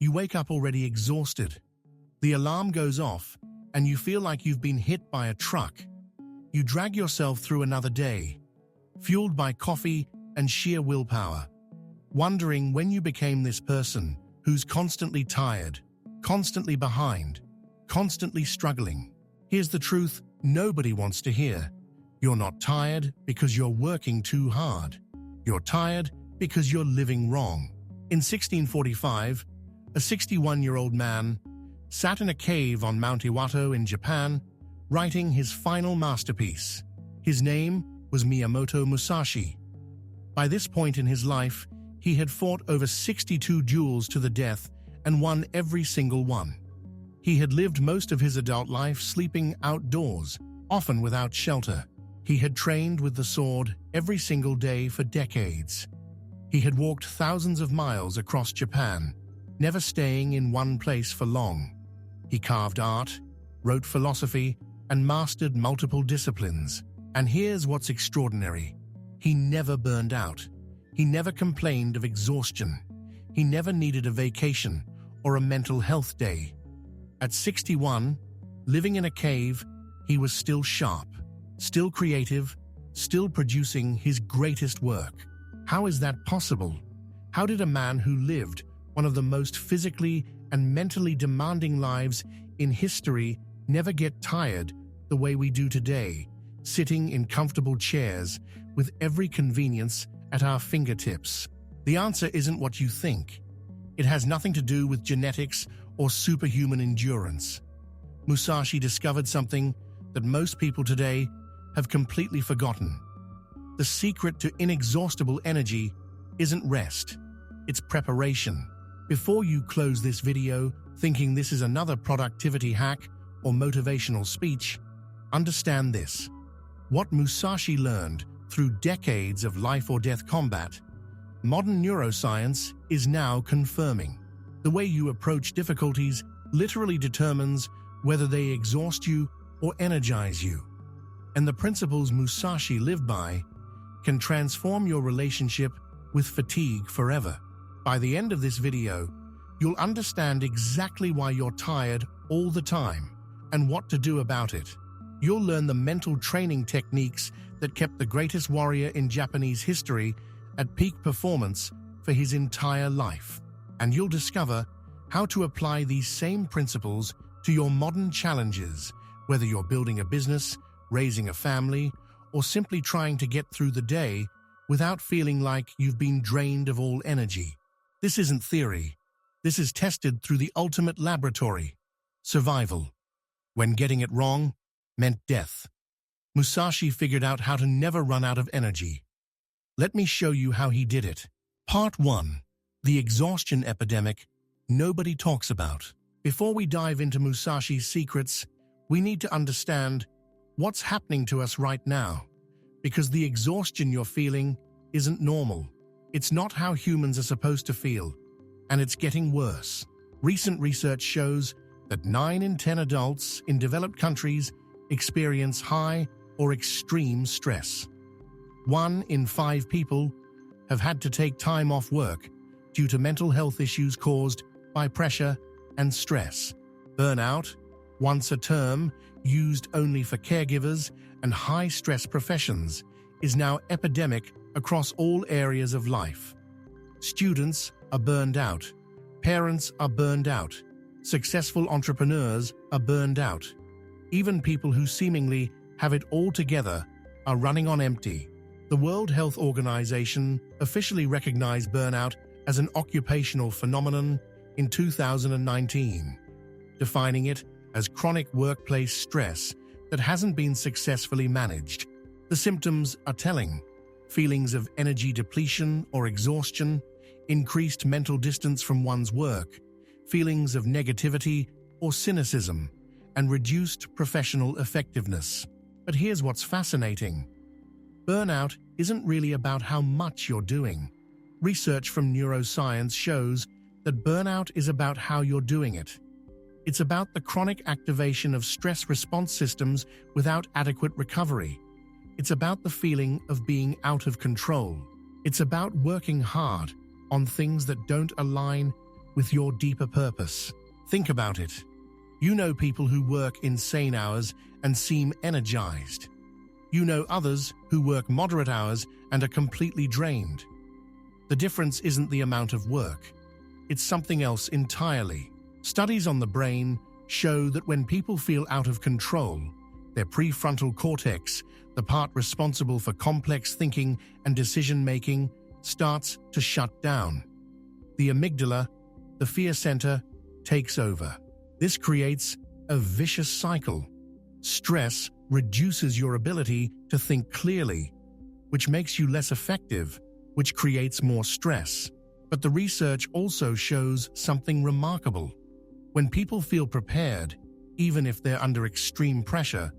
You wake up already exhausted. The alarm goes off, and you feel like you've been hit by a truck. You drag yourself through another day, fueled by coffee and sheer willpower, wondering when you became this person who's constantly tired, constantly behind, constantly struggling. Here's the truth nobody wants to hear. You're not tired because you're working too hard. You're tired because you're living wrong. In 1645, a 61-year-old man sat in a cave on Mount Iwato in Japan, writing his final masterpiece. His name was Miyamoto Musashi. By this point in his life, he had fought over 62 duels to the death and won every single one. He had lived most of his adult life sleeping outdoors, often without shelter. He had trained with the sword every single day for decades. He had walked thousands of miles across Japan, never staying in one place for long. He carved art, wrote philosophy, and mastered multiple disciplines. And here's what's extraordinary. He never burned out. He never complained of exhaustion. He never needed a vacation or a mental health day. At 61, living in a cave, he was still sharp, still creative, still producing his greatest work. How is that possible? How did a man who lived one of the most physically and mentally demanding lives in history never get tired the way we do today, sitting in comfortable chairs with every convenience at our fingertips? The answer isn't what you think. It has nothing to do with genetics or superhuman endurance. Musashi discovered something that most people today have completely forgotten. The secret to inexhaustible energy isn't rest, it's preparation. Before you close this video thinking this is another productivity hack or motivational speech, understand this. What Musashi learned through decades of life-or-death combat, modern neuroscience is now confirming. The way you approach difficulties literally determines whether they exhaust you or energize you. And the principles Musashi lived by can transform your relationship with fatigue forever. By the end of this video, you'll understand exactly why you're tired all the time and what to do about it. You'll learn the mental training techniques that kept the greatest warrior in Japanese history at peak performance for his entire life. And you'll discover how to apply these same principles to your modern challenges, whether you're building a business, raising a family, or simply trying to get through the day without feeling like you've been drained of all energy. This isn't theory. This is tested through the ultimate laboratory: survival. When getting it wrong meant death, Musashi figured out how to never run out of energy. Let me show you how he did it. Part 1. The exhaustion epidemic nobody talks about. Before we dive into Musashi's secrets, we need to understand what's happening to us right now. Because the exhaustion you're feeling isn't normal. It's not how humans are supposed to feel, and it's getting worse. Recent research shows that 9 in 10 adults in developed countries experience high or extreme stress. 1 in 5 people have had to take time off work due to mental health issues caused by pressure and stress. Burnout, once a term used only for caregivers and high-stress professions, is now epidemic across all areas of life. Students are burned out. Parents are burned out. Successful entrepreneurs are burned out. Even people who seemingly have it all together are running on empty. The World Health Organization officially recognized burnout as an occupational phenomenon in 2019, defining it as chronic workplace stress that hasn't been successfully managed. The symptoms are telling: feelings of energy depletion or exhaustion, increased mental distance from one's work, feelings of negativity or cynicism, and reduced professional effectiveness. But here's what's fascinating. Burnout isn't really about how much you're doing. Research from neuroscience shows that burnout is about how you're doing it. It's about the chronic activation of stress response systems without adequate recovery. It's about the feeling of being out of control. It's about working hard on things that don't align with your deeper purpose. Think about it. You know people who work insane hours and seem energized. You know others who work moderate hours and are completely drained. The difference isn't the amount of work. It's something else entirely. Studies on the brain show that when people feel out of control, their prefrontal cortex, the part responsible for complex thinking and decision-making, starts to shut down. The amygdala, the fear center, takes over. This creates a vicious cycle. Stress reduces your ability to think clearly, which makes you less effective, which creates more stress. But the research also shows something remarkable. When people feel prepared, even if they're under extreme pressure,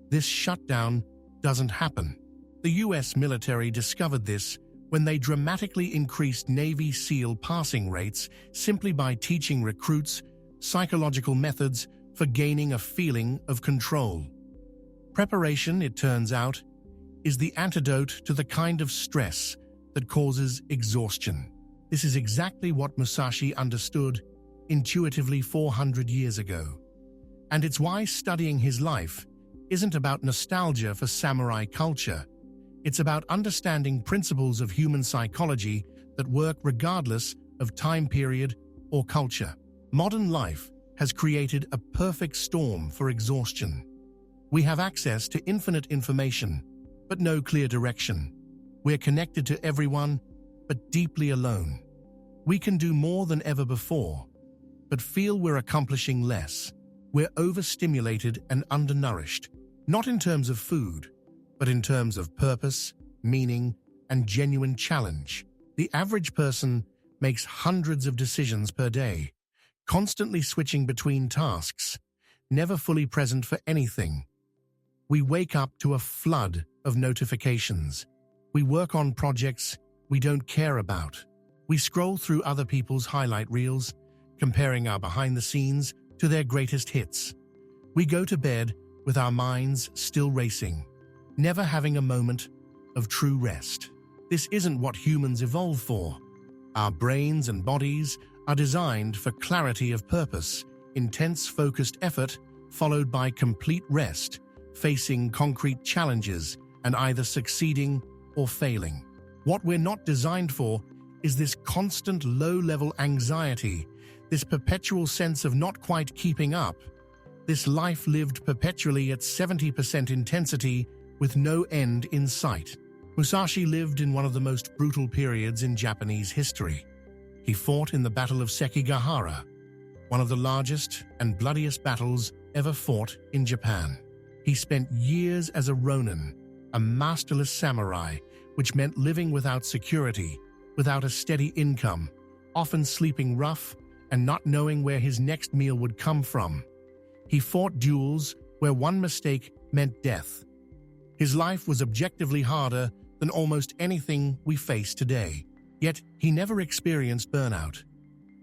this shutdown doesn't happen. The US military discovered this when they dramatically increased Navy SEAL passing rates simply by teaching recruits psychological methods for gaining a feeling of control. Preparation, it turns out, is the antidote to the kind of stress that causes exhaustion. This is exactly what Musashi understood intuitively 400 years ago. And it's why studying his life isn't about nostalgia for samurai culture. It's about understanding principles of human psychology that work regardless of time period or culture. Modern life has created a perfect storm for exhaustion. We have access to infinite information, but no clear direction. We're connected to everyone, but deeply alone. We can do more than ever before, but feel we're accomplishing less. We're overstimulated and undernourished, not in terms of food, but in terms of purpose, meaning, and genuine challenge. The average person makes hundreds of decisions per day, constantly switching between tasks, never fully present for anything. We wake up to a flood of notifications. We work on projects we don't care about. We scroll through other people's highlight reels, comparing our behind-the-scenes to their greatest hits. We go to bed with our minds still racing, never having a moment of true rest. This isn't what humans evolved for. Our brains and bodies are designed for clarity of purpose, intense focused effort, followed by complete rest, facing concrete challenges and either succeeding or failing. What we're not designed for is this constant low-level anxiety, this perpetual sense of not quite keeping up, this life lived perpetually at 70% intensity with no end in sight. Musashi lived in one of the most brutal periods in Japanese history. He fought in the Battle of Sekigahara, one of the largest and bloodiest battles ever fought in Japan. He spent years as a ronin, a masterless samurai, which meant living without security, without a steady income, often sleeping rough and not knowing where his next meal would come from. He fought duels where one mistake meant death. His life was objectively harder than almost anything we face today. Yet he never experienced burnout.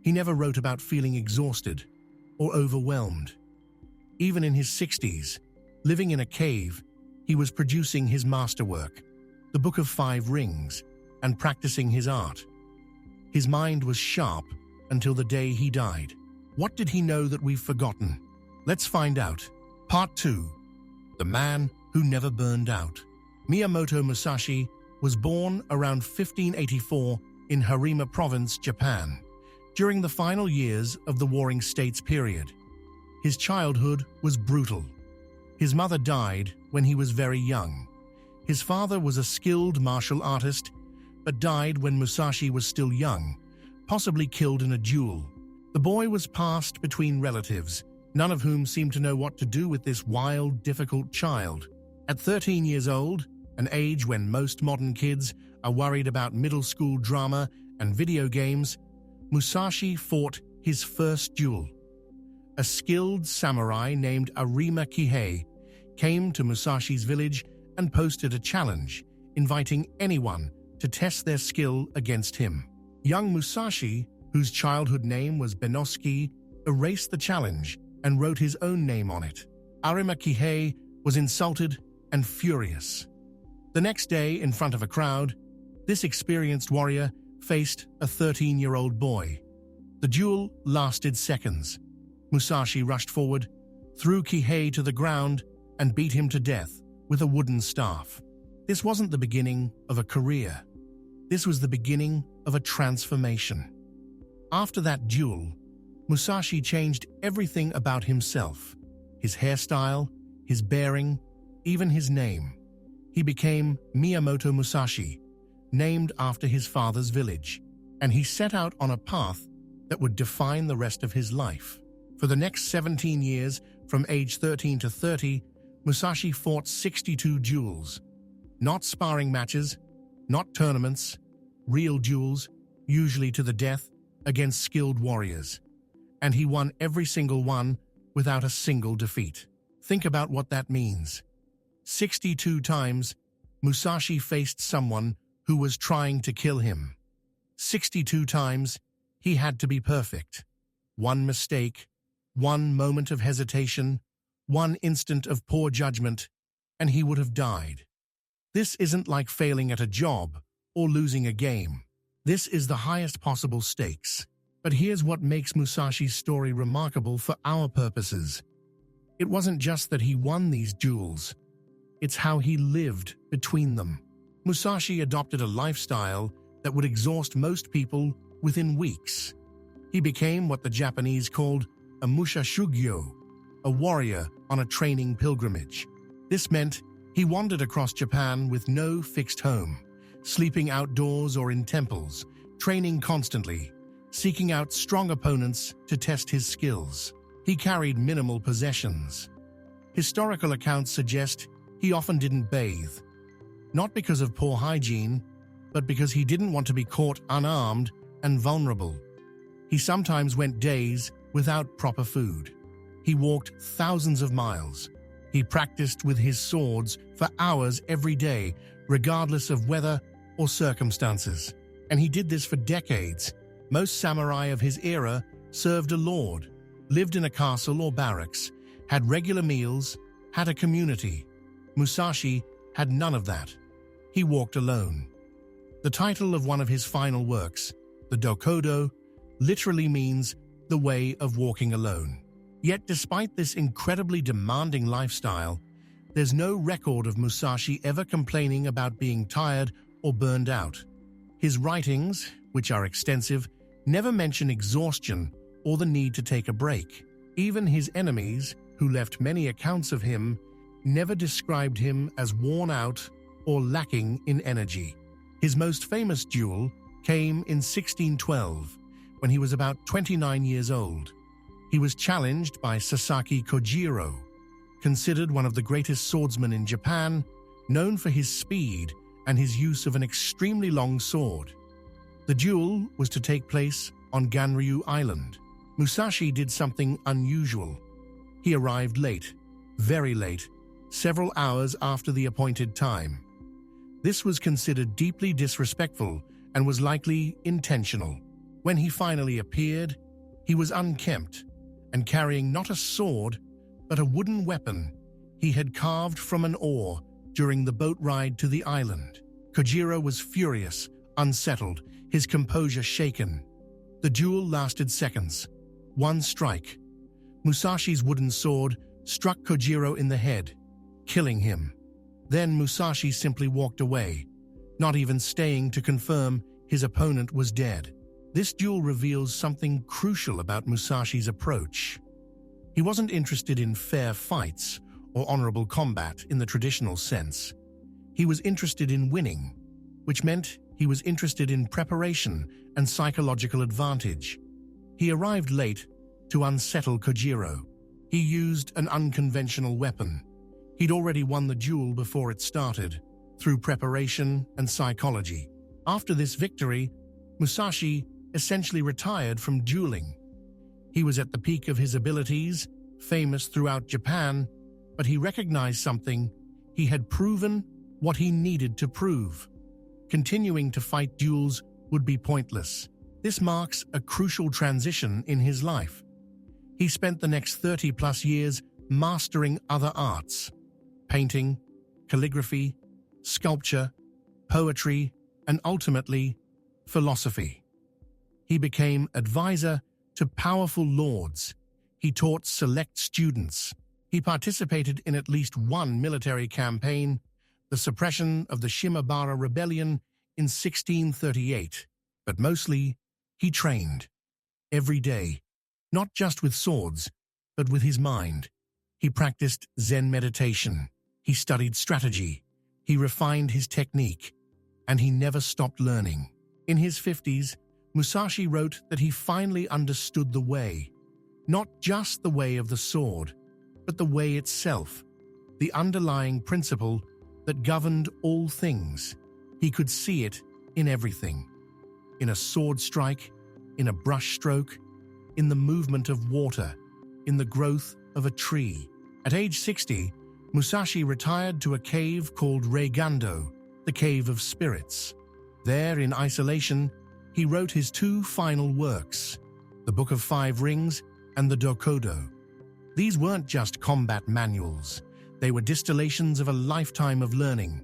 He never wrote about feeling exhausted or overwhelmed. Even in his 60s, living in a cave, he was producing his masterwork, the Book of Five Rings, and practicing his art. His mind was sharp until the day he died. What did he know that we've forgotten? Let's find out. Part 2. The Man Who Never Burned Out. Miyamoto Musashi was born around 1584 in Harima Province, Japan, during the final years of the Warring States period. His childhood was brutal. His mother died when he was very young. His father was a skilled martial artist, but died when Musashi was still young, possibly killed in a duel. The boy was passed between relatives, none of whom seemed to know what to do with this wild, difficult child. At 13 years old, an age when most modern kids are worried about middle school drama and video games, Musashi fought his first duel. A skilled samurai named Arima Kihei came to Musashi's village and posted a challenge, inviting anyone to test their skill against him. Young Musashi, whose childhood name was Benosuke, erased the challenge and wrote his own name on it. Arima Kihei was insulted and furious. The next day, in front of a crowd, this experienced warrior faced a 13-year-old boy. The The duel lasted seconds. Musashi rushed forward, threw Kihei to the ground, and beat him to death with a wooden staff. This wasn't the beginning of a career. This was the beginning of a transformation. After that duel, Musashi changed everything about himself. His hairstyle, his bearing, even his name. He became Miyamoto Musashi, named after his father's village, and he set out on a path that would define the rest of his life. For the next 17 years, from age 13 to 30, Musashi fought 62 duels. Not sparring matches, not tournaments, real duels, usually to the death, against skilled warriors. And he won every single one without a single defeat. Think about what that means. 62 times, Musashi faced someone who was trying to kill him. 62 times, he had to be perfect. One mistake, one moment of hesitation, one instant of poor judgment, and he would have died. This isn't like failing at a job or losing a game. This is the highest possible stakes. But here's what makes Musashi's story remarkable for our purposes. It wasn't just that he won these duels. It's how he lived between them. Musashi adopted a lifestyle that would exhaust most people within weeks. He became what the Japanese called a mushashugyo, a warrior on a training pilgrimage. This meant he wandered across Japan with no fixed home, sleeping outdoors or in temples, training constantly, seeking out strong opponents to test his skills. He carried minimal possessions. Historical accounts suggest he often didn't bathe, not because of poor hygiene, but because he didn't want to be caught unarmed and vulnerable. He sometimes went days without proper food. He walked thousands of miles. He practiced with his swords for hours every day, regardless of weather or circumstances. And he did this for decades. Most samurai of his era served a lord, lived in a castle or barracks, had regular meals, had a community. Musashi had none of that. He walked alone. The title of one of his final works, the Dokudo, literally means the way of walking alone. Yet despite this incredibly demanding lifestyle, there's no record of Musashi ever complaining about being tired or burned out. His writings, which are extensive, never mention exhaustion or the need to take a break. Even his enemies, who left many accounts of him, never described him as worn out or lacking in energy. His most famous duel came in 1612, when he was about 29 years old. He was challenged by Sasaki Kojiro, considered one of the greatest swordsmen in Japan, known for his speed and his use of an extremely long sword. The duel was to take place on Ganryu Island. Musashi did something unusual. He arrived late, very late, several hours after the appointed time. This was considered deeply disrespectful and was likely intentional. When he finally appeared, he was unkempt and carrying not a sword, but a wooden weapon he had carved from an oar during the boat ride to the island. Kojiro was furious, unsettled, his composure shaken. The duel lasted seconds. One strike. Musashi's wooden sword struck Kojiro in the head, killing him. Then Musashi simply walked away, not even staying to confirm his opponent was dead. This duel reveals something crucial about Musashi's approach. He wasn't interested in fair fights or honorable combat in the traditional sense. He was interested in winning, which meant he was interested in preparation and psychological advantage. He arrived late to unsettle Kojiro. He used an unconventional weapon. He'd already won the duel before it started, through preparation and psychology. After this victory, Musashi essentially retired from dueling. He was at the peak of his abilities, famous throughout Japan, but he recognized something. He had proven what he needed to prove. Continuing to fight duels would be pointless. This marks a crucial transition in his life. He spent the next 30-plus years mastering other arts: painting, calligraphy, sculpture, poetry, and ultimately, philosophy. He became advisor to powerful lords. He taught select students. He participated in at least one military campaign, the suppression of the Shimabara Rebellion in 1638. But mostly, he trained. Every day, not just with swords, but with his mind. He practiced Zen meditation. He studied strategy. He refined his technique. And he never stopped learning. In his 50s, Musashi wrote that he finally understood the way. Not just the way of the sword, but the way itself, the underlying principle that governed all things. He could see it in everything. In a sword strike, in a brush stroke, in the movement of water, in the growth of a tree. At age 60, Musashi retired to a cave called Reigando, the Cave of Spirits. There, in isolation, he wrote his two final works, the Book of Five Rings and the Dokudo. These weren't just combat manuals. They were distillations of a lifetime of learning,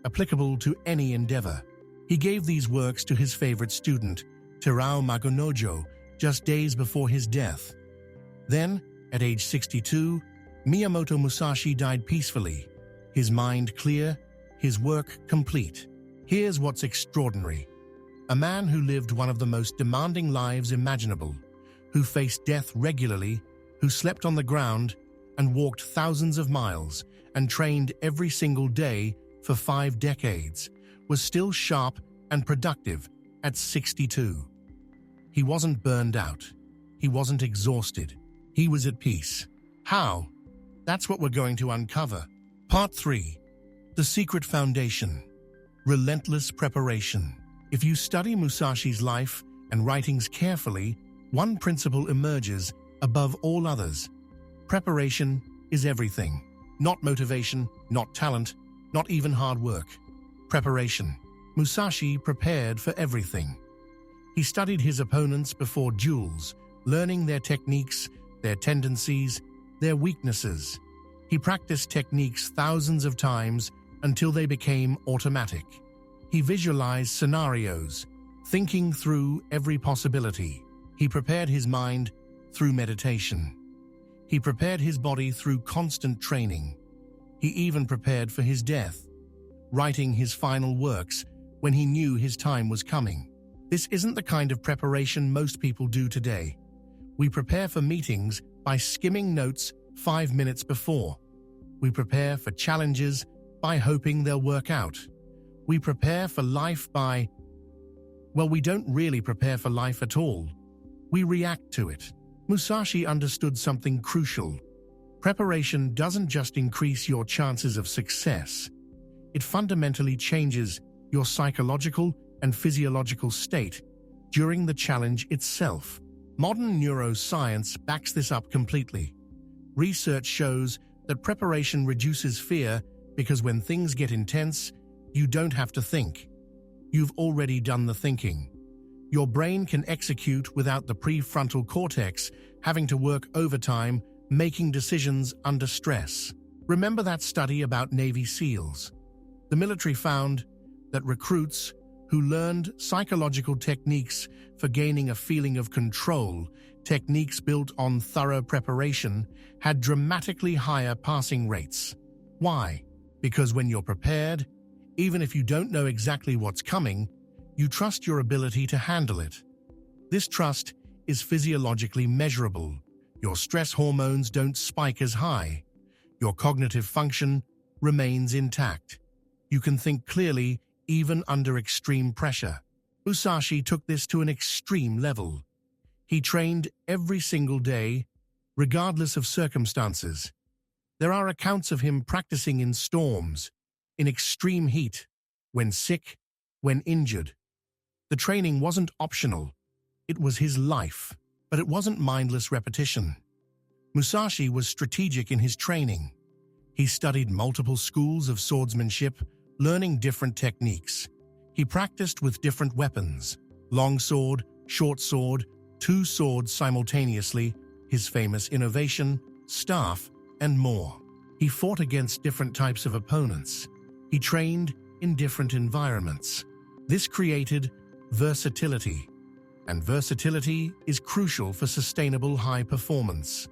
applicable to any endeavor. He gave these works to his favorite student, Terao Magonojo, just days before his death. Then, at age 62, Miyamoto Musashi died peacefully, his mind clear, his work complete. Here's what's extraordinary. A man who lived one of the most demanding lives imaginable, who faced death regularly, who slept on the ground and walked thousands of miles and trained every single day for 5 decades, was still sharp and productive at 62. He wasn't burned out. He wasn't exhausted. He was at peace. How? That's what we're going to uncover. Part 3. The Secret Foundation. Relentless preparation. If you study Musashi's life and writings carefully, one principle emerges above all others. Preparation is everything. Not motivation, not talent, not even hard work. Preparation. Musashi prepared for everything. He studied his opponents before duels, learning their techniques, their tendencies, their weaknesses. He practiced techniques thousands of times until they became automatic. He visualized scenarios, thinking through every possibility. He prepared his mind through meditation. He prepared his body through constant training. He even prepared for his death, writing his final works when he knew his time was coming. This isn't the kind of preparation most people do today. We prepare for meetings by skimming notes 5 minutes before. We prepare for challenges by hoping they'll work out. We prepare for life by, well, we don't really prepare for life at all. We react to it. Musashi understood something crucial. Preparation doesn't just increase your chances of success. It fundamentally changes your psychological and physiological state during the challenge itself. Modern neuroscience backs this up completely. Research shows that preparation reduces fear because when things get intense, you don't have to think. You've already done the thinking. Your brain can execute without the prefrontal cortex having to work overtime, making decisions under stress. Remember that study about Navy SEALs? The military found that recruits who learned psychological techniques for gaining a feeling of control, techniques built on thorough preparation, had dramatically higher passing rates. Why? Because when you're prepared, even if you don't know exactly what's coming, you trust your ability to handle it. This trust is physiologically measurable. Your stress hormones don't spike as high. Your cognitive function remains intact. You can think clearly even under extreme pressure. Musashi took this to an extreme level. He trained every single day, regardless of circumstances. There are accounts of him practicing in storms, in extreme heat, when sick, when injured. The training wasn't optional. It was his life, but it wasn't mindless repetition. Musashi was strategic in his training. He studied multiple schools of swordsmanship, learning different techniques. He practiced with different weapons, long sword, short sword, 2 swords simultaneously, his famous innovation, staff, and more. He fought against different types of opponents. He trained in different environments. This created versatility. and versatility is crucial for sustainable high performance.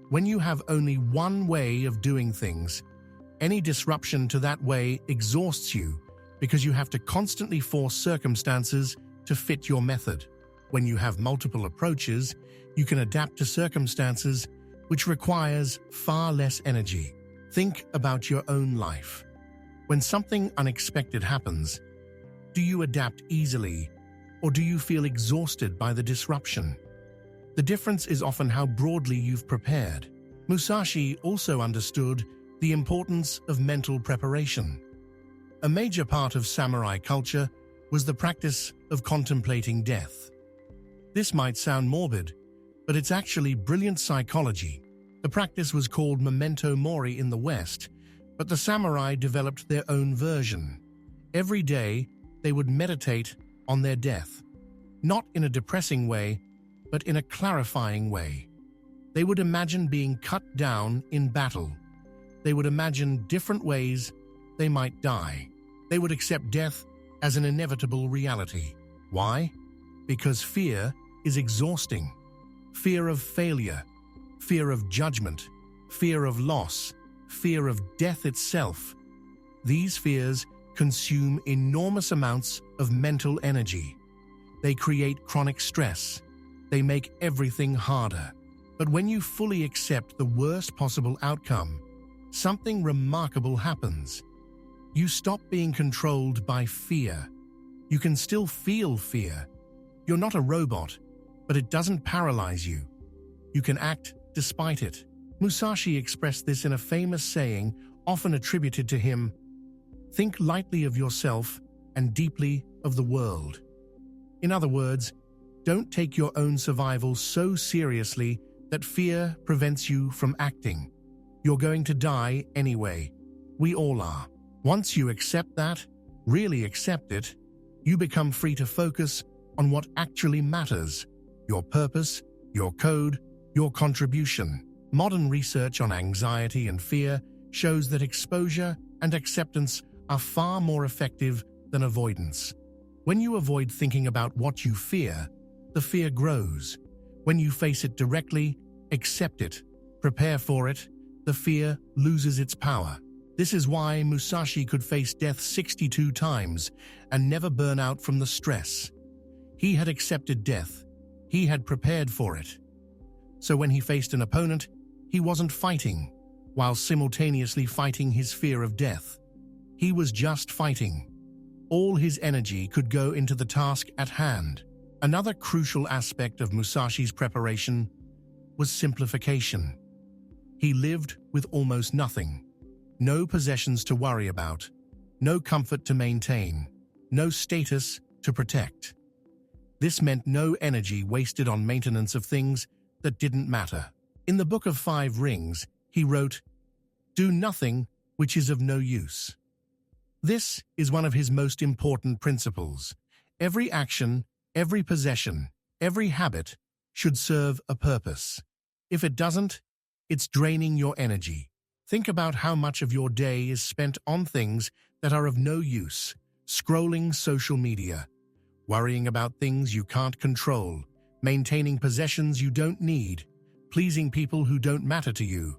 When you have only one way of doing things, any disruption to that way exhausts you because you have to constantly force circumstances to fit your method. When you have multiple approaches, you can adapt to circumstances, which requires far less energy. Think about your own life. When something unexpected happens, do you adapt easily, or do you feel exhausted by the disruption? The difference is often how broadly you've prepared. Musashi also understood the importance of mental preparation. A major part of samurai culture was the practice of contemplating death. This might sound morbid, but it's actually brilliant psychology. The practice was called memento mori in the West, but the samurai developed their own version. Every day, they would meditate on their death, not in a depressing way, but in a clarifying way. They would imagine being cut down in battle. They would imagine different ways they might die. They would accept death as an inevitable reality. Why? Because fear is exhausting. Fear of failure, fear of judgment, fear of loss, fear of death itself. These fears consume enormous amounts of mental energy. They create chronic stress. They make everything harder. But when you fully accept the worst possible outcome, something remarkable happens. You stop being controlled by fear. You can still feel fear. You're not a robot, but it doesn't paralyze you. You can act despite it. Musashi expressed this in a famous saying, often attributed to him: "Think lightly of yourself and deeply of the world." In other words, don't take your own survival so seriously that fear prevents you from acting. You're going to die anyway. We all are. Once you accept that, really accept it, you become free to focus on what actually matters: your purpose, your code, your contribution. Modern research on anxiety and fear shows that exposure and acceptance are far more effective than avoidance. When you avoid thinking about what you fear, the fear grows. When you face it directly, accept it, prepare for it, the fear loses its power. This is why Musashi could face death 62 times and never burn out from the stress. He had accepted death. He had prepared for it. So when he faced an opponent, he wasn't fighting, while simultaneously fighting his fear of death. He was just fighting. All his energy could go into the task at hand. Another crucial aspect of Musashi's preparation was simplification. He lived with almost nothing. No possessions to worry about, no comfort to maintain, no status to protect. This meant no energy wasted on maintenance of things that didn't matter. In the Book of 5 Rings, he wrote, "Do nothing which is of no use." This is one of his most important principles. Every action, every possession, every habit should serve a purpose. If it doesn't, it's draining your energy. Think about how much of your day is spent on things that are of no use: scrolling social media, worrying about things you can't control, maintaining possessions you don't need, pleasing people who don't matter to you,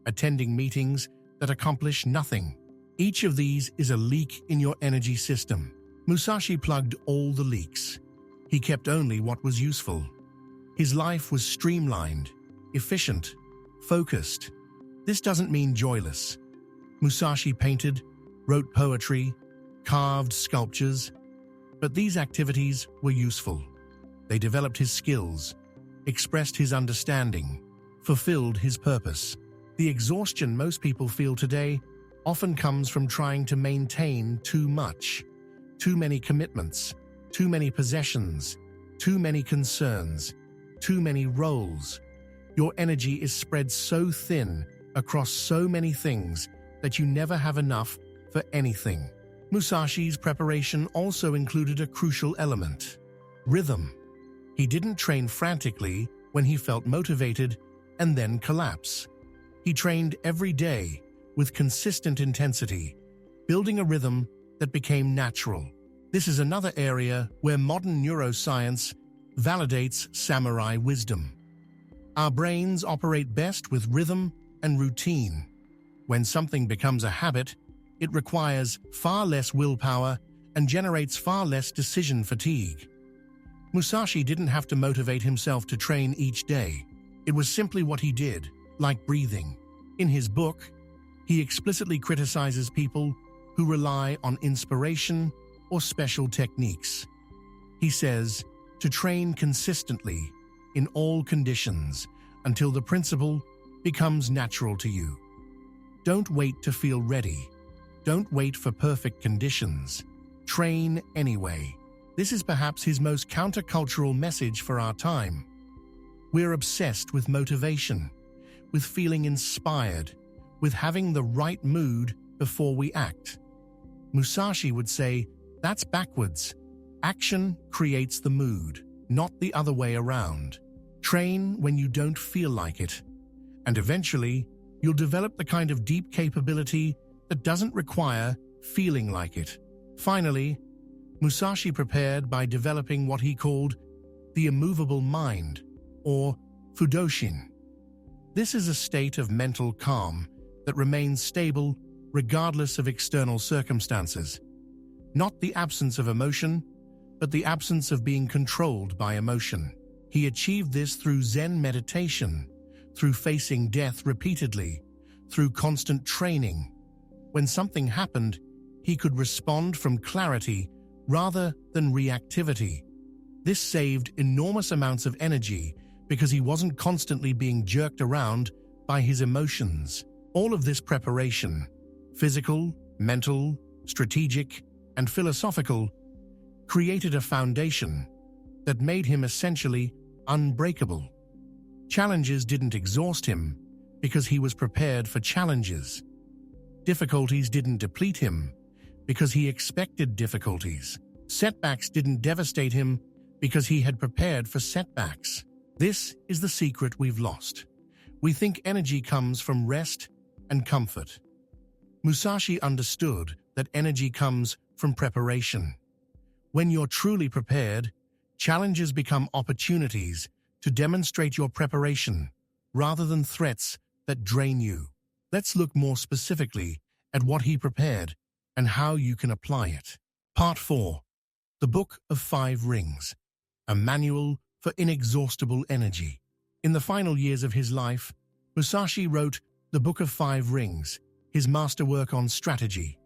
attending meetings that accomplish nothing. Each of these is a leak in your energy system. Musashi plugged all the leaks. He kept only what was useful. His life was streamlined, efficient, focused. This doesn't mean joyless. Musashi painted, wrote poetry, carved sculptures, but these activities were useful. They developed his skills, expressed his understanding, fulfilled his purpose. The exhaustion most people feel today often comes from trying to maintain too much, too many commitments, too many possessions, too many concerns, too many roles. Your energy is spread so thin across so many things that you never have enough for anything. Musashi's preparation also included a crucial element: rhythm. He didn't train frantically when he felt motivated and then collapse. He trained every day with consistent intensity, building a rhythm that became natural. This is another area where modern neuroscience validates samurai wisdom. Our brains operate best with rhythm and routine. When something becomes a habit, it requires far less willpower and generates far less decision fatigue. Musashi didn't have to motivate himself to train each day. It was simply what he did, like breathing. In his book, he explicitly criticizes people who rely on inspiration or special techniques. He says, to train consistently in all conditions until the principle becomes natural to you. Don't wait to feel ready. Don't wait for perfect conditions. Train anyway. This is perhaps his most countercultural message for our time. We're obsessed with motivation, with feeling inspired, with having the right mood before we act. Musashi would say, that's backwards. Action creates the mood, not the other way around. Train when you don't feel like it, and eventually, you'll develop the kind of deep capability that doesn't require feeling like it. Finally, Musashi prepared by developing what he called the immovable mind, or Fudoshin. This is a state of mental calm that remains stable regardless of external circumstances. Not the absence of emotion, but the absence of being controlled by emotion. He achieved this through Zen meditation, through facing death repeatedly, through constant training. When something happened, he could respond from clarity rather than reactivity. This saved enormous amounts of energy because he wasn't constantly being jerked around by his emotions. All of this preparation, physical, mental, strategic, and philosophical, created a foundation that made him essentially unbreakable. Challenges didn't exhaust him because he was prepared for challenges. Difficulties didn't deplete him because he expected difficulties. Setbacks didn't devastate him because he had prepared for setbacks. This is the secret we've lost. We think energy comes from rest and comfort. Musashi understood that energy comes from preparation. When you're truly prepared, challenges become opportunities to demonstrate your preparation rather than threats that drain you. Let's look more specifically at what he prepared and how you can apply it. Part 4. The Book of 5 Rings, a manual for inexhaustible energy. In the final years of his life, Musashi wrote The Book of 5 Rings, his masterwork on strategy.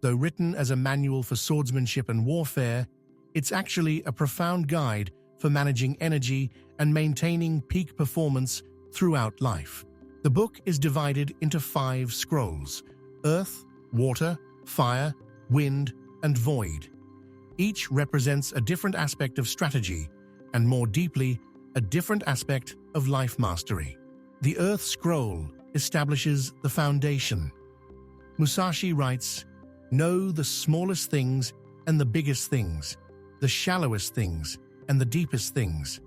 Though written as a manual for swordsmanship and warfare, it's actually a profound guide for managing energy and maintaining peak performance throughout life. The book is divided into 5 scrolls: Earth, Water, Fire, Wind, and Void. Each represents a different aspect of strategy, and more deeply, a different aspect of life mastery. The Earth Scroll establishes the foundation. Musashi writes, "Know the smallest things and the biggest things, the shallowest things and the deepest things."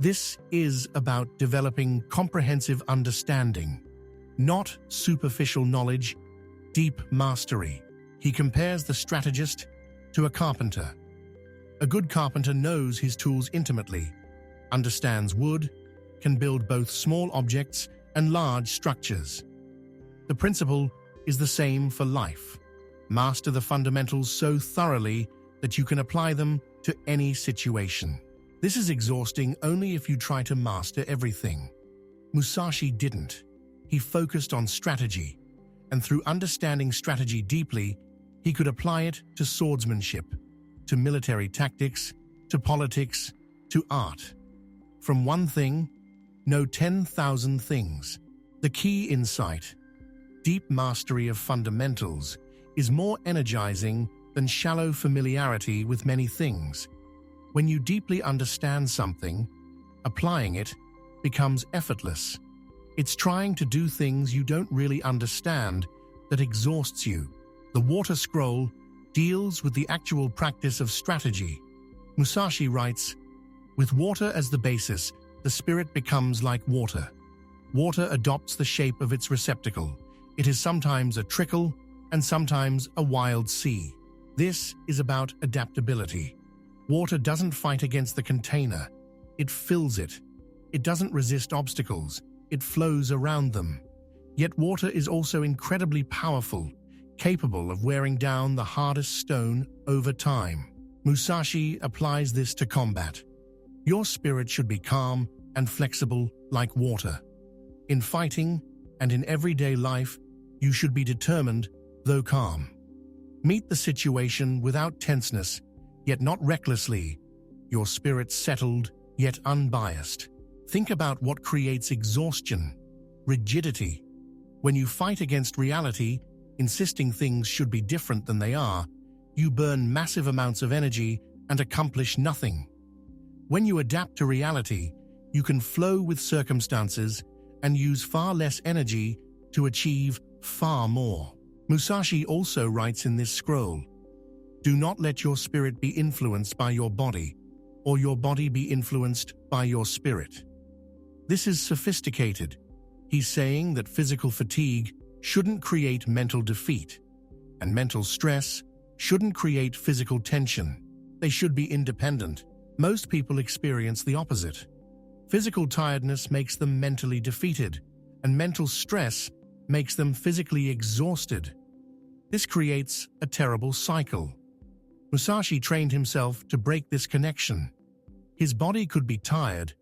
This is about developing comprehensive understanding, not superficial knowledge, deep mastery. He compares the strategist to a carpenter. A good carpenter knows his tools intimately, understands wood, can build both small objects and large structures. The principle is the same for life. Master the fundamentals so thoroughly that you can apply them to any situation. This is exhausting only if you try to master everything. Musashi didn't. He focused on strategy, and through understanding strategy deeply, he could apply it to swordsmanship, to military tactics, to politics, to art. From one thing, know 10,000 things. The key insight, deep mastery of fundamentals, is more energizing than shallow familiarity with many things. When you deeply understand something, applying it becomes effortless. It's trying to do things you don't really understand that exhausts you. The Water Scroll deals with the actual practice of strategy. Musashi writes, "With water as the basis, the spirit becomes like water. Water adopts the shape of its receptacle. It is sometimes a trickle and sometimes a wild sea. This is about adaptability. Water doesn't fight against the container. It fills it. It doesn't resist obstacles. It flows around them. Yet water is also incredibly powerful, capable of wearing down the hardest stone over time. Musashi applies this to combat. Your spirit should be calm and flexible like water. In fighting and in everyday life, you should be determined, though calm. Meet the situation without tenseness, yet not recklessly. Your spirit settled, yet unbiased. Think about what creates exhaustion, rigidity. When you fight against reality, insisting things should be different than they are, you burn massive amounts of energy and accomplish nothing. When you adapt to reality, you can flow with circumstances and use far less energy to achieve far more. Musashi also writes in this scroll, "Do not let your spirit be influenced by your body, or your body be influenced by your spirit." This is sophisticated. He's saying that physical fatigue shouldn't create mental defeat, and mental stress shouldn't create physical tension. They should be independent. Most people experience the opposite. Physical tiredness makes them mentally defeated, and mental stress makes them physically exhausted. This creates a terrible cycle. Musashi trained himself to break this connection. His body could be tired,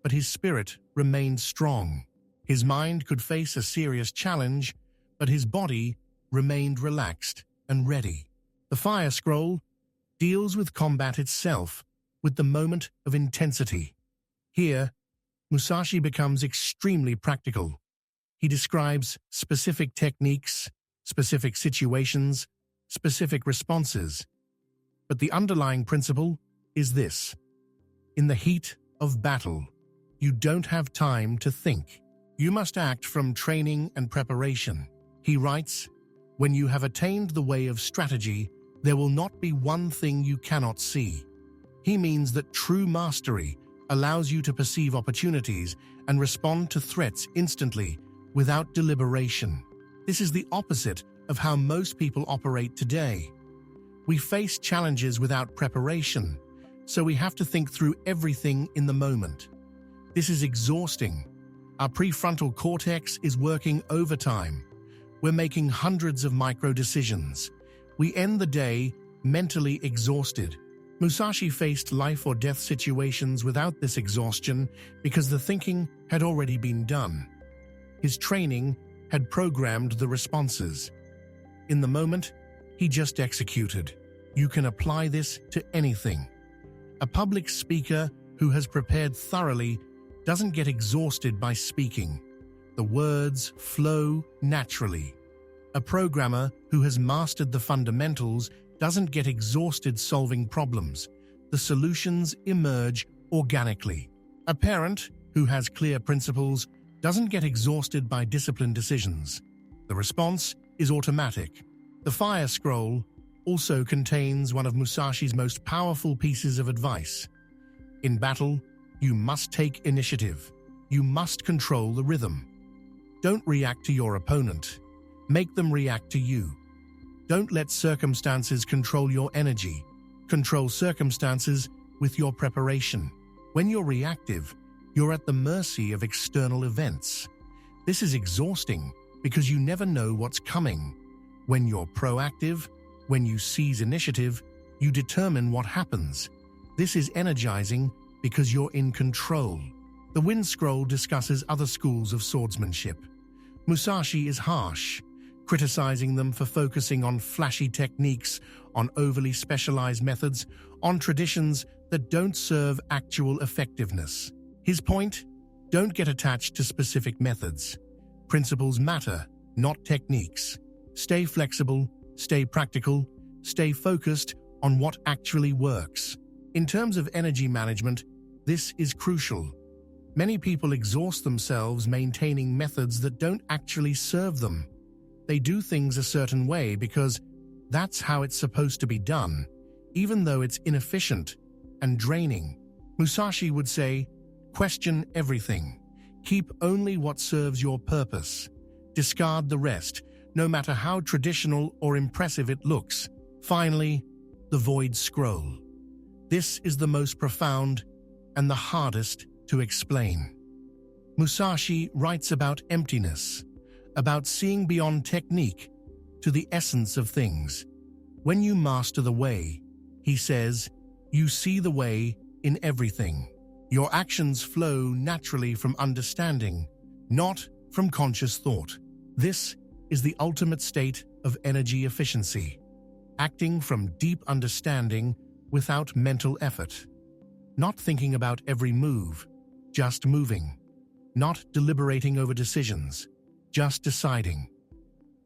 but his spirit remained strong. His mind could face a serious challenge, but his body remained relaxed and ready. The Fire Scroll deals with combat itself, with the moment of intensity. Here, Musashi becomes extremely practical. He describes specific techniques, specific situations, specific responses. But the underlying principle is this: in the heat of battle, you don't have time to think. You must act from training and preparation. He writes, "When you have attained the way of strategy, there will not be one thing you cannot see." He means that true mastery allows you to perceive opportunities and respond to threats instantly, without deliberation. This is the opposite of how most people operate today. We face challenges without preparation, so we have to think through everything in the moment. This is exhausting. Our prefrontal cortex is working overtime. We're making hundreds of micro-decisions. We end the day mentally exhausted. Musashi faced life or death situations without this exhaustion because the thinking had already been done. His training had programmed the responses. In the moment, he just executed. You can apply this to anything. A public speaker who has prepared thoroughly doesn't get exhausted by speaking. The words flow naturally. A programmer who has mastered the fundamentals doesn't get exhausted solving problems. The solutions emerge organically. A parent who has clear principles doesn't get exhausted by disciplined decisions. The response is automatic. The Fire Scroll also contains one of Musashi's most powerful pieces of advice. In battle, you must take initiative. You must control the rhythm. Don't react to your opponent. Make them react to you. Don't let circumstances control your energy. Control circumstances with your preparation. When you're reactive, you're at the mercy of external events. This is exhausting because you never know what's coming. When you're proactive, when you seize initiative, you determine what happens. This is energizing because you're in control. The Wind Scroll discusses other schools of swordsmanship. Musashi is harsh, criticizing them for focusing on flashy techniques, on overly specialized methods, on traditions that don't serve actual effectiveness. His point: don't get attached to specific methods. Principles matter, not techniques. Stay flexible, stay practical, stay focused on what actually works. In terms of energy management, this is crucial. Many people exhaust themselves maintaining methods that don't actually serve them. They do things a certain way because that's how it's supposed to be done, even though it's inefficient and draining. Musashi would say, question everything. Keep only what serves your purpose. Discard the rest, no matter how traditional or impressive it looks. Finally, the Void Scroll. This is the most profound and the hardest to explain. Musashi writes about emptiness, about seeing beyond technique to the essence of things. When you master the way, he says, you see the way in everything. Your actions flow naturally from understanding, not from conscious thought. This is the ultimate state of energy efficiency, acting from deep understanding without mental effort. Not thinking about every move, just moving. Not deliberating over decisions, just deciding.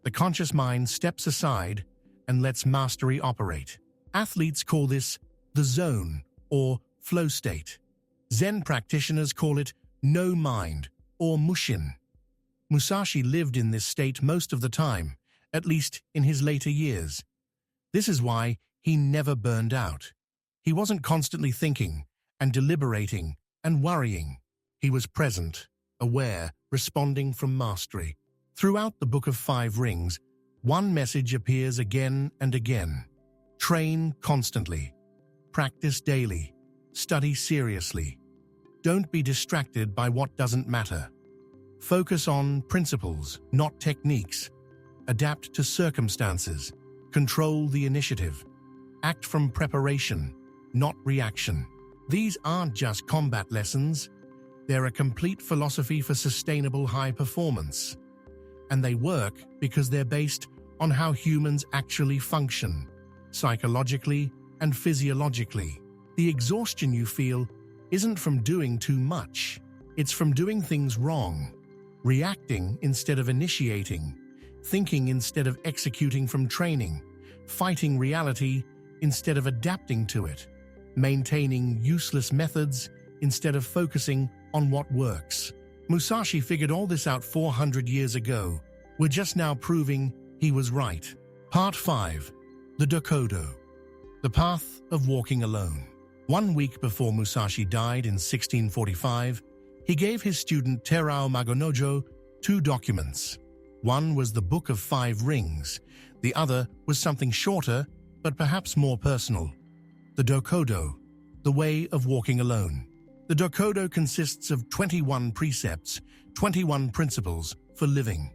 The conscious mind steps aside and lets mastery operate. Athletes call this the zone or flow state. Zen practitioners call it no mind or mushin. Musashi lived in this state most of the time, at least in his later years. This is why he never burned out. He wasn't constantly thinking and deliberating and worrying. He was present, aware, responding from mastery. Throughout the Book of Five Rings, one message appears again and again. Train constantly. Practice daily. Study seriously. Don't be distracted by what doesn't matter. Focus on principles, not techniques. Adapt to circumstances. Control the initiative. Act from preparation, not reaction. These aren't just combat lessons. They're a complete philosophy for sustainable high performance. And they work because they're based on how humans actually function, psychologically and physiologically. The exhaustion you feel isn't from doing too much. It's from doing things wrong, reacting instead of initiating, thinking instead of executing from training, fighting reality instead of adapting to it, maintaining useless methods instead of focusing on what works. Musashi figured all this out 400 years ago. We're just now proving he was right. Part 5. The Dokudo. The Path of Walking Alone. 1 week before Musashi died in 1645, he gave his student Terao Magonojo 2 documents. One was the Book of Five Rings. The other was something shorter, but perhaps more personal. The Dokudo, the way of walking alone. The Dokudo consists of 21 precepts, 21 principles for living.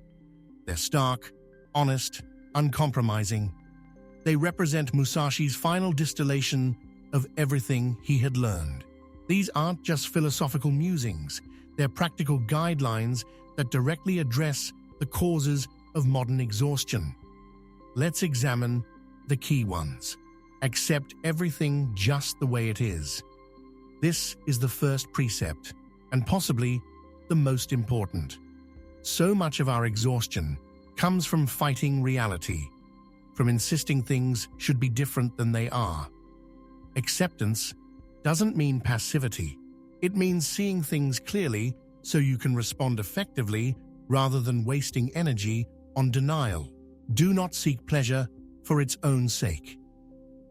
They're stark, honest, uncompromising. They represent Musashi's final distillation of everything he had learned. These aren't just philosophical musings. They're practical guidelines that directly address the causes of modern exhaustion. Let's examine the key ones. Accept everything just the way it is. This is the first precept, and possibly the most important. So much of our exhaustion comes from fighting reality, from insisting things should be different than they are. Acceptance doesn't mean passivity. It means seeing things clearly so you can respond effectively rather than wasting energy on denial. Do not seek pleasure for its own sake.